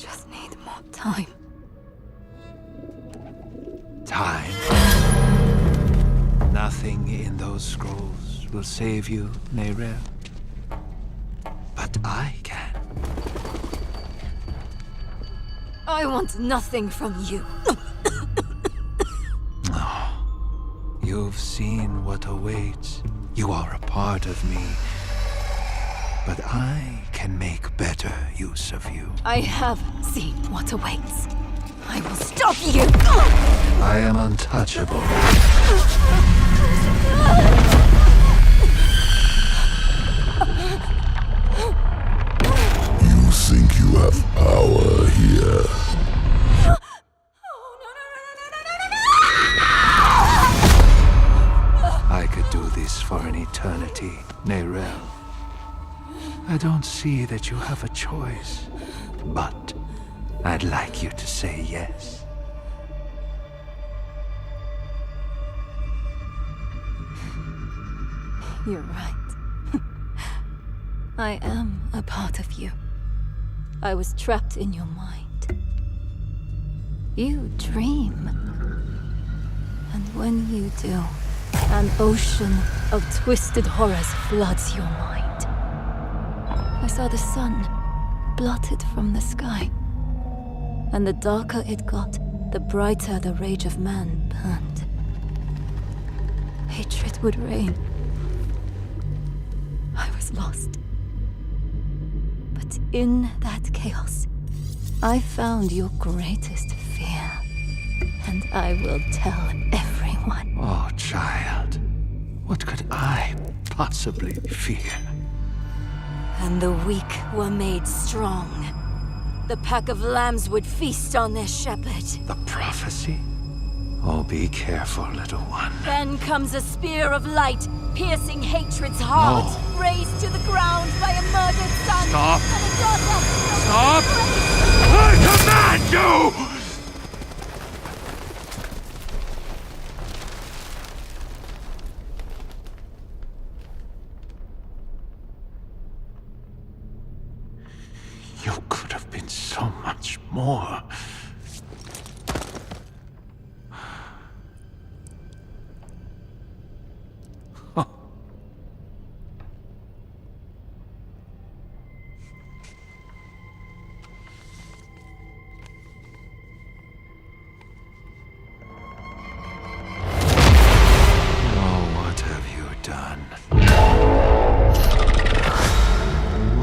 just need more time. Time. Nothing in those scrolls will save you, Neyrel. But I can. I want nothing from you. You've seen what awaits. You are a part of me. But I can make better use of you. I have seen what awaits. I will stop you! I am untouchable. You think you have power here? I could do this for an eternity, Neyrel. I don't see that you have a choice, but I'd like you to say yes. You're right. I am a part of you. I was trapped in your mind. You dream. And when you do, an ocean of twisted horrors floods your mind. I saw the sun blotted from the sky. And the darker it got, the brighter the rage of man burned. Hatred would reign. I was lost. But in that chaos, I found your greatest fear. And I will tell everyone. Oh, child. What could I possibly fear? And the weak were made strong. The pack of lambs would feast on their shepherd. The prophecy? Oh, be careful, little one. Then comes a spear of light, piercing hatred's heart. No. Razed to the ground by a murdered son. Stop. And a daughter. Stop! I command you! You could have been so much more.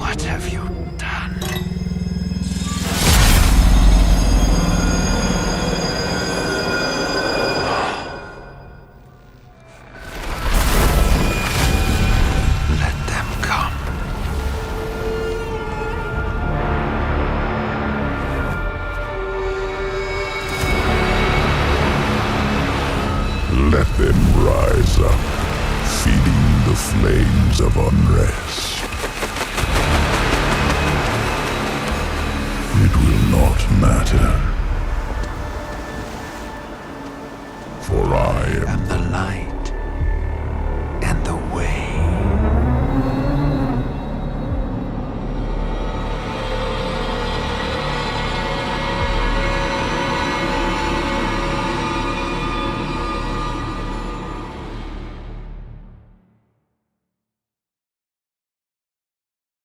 What have you done? Let them come. Let them rise up, feeding the flames of unrest. It will not matter.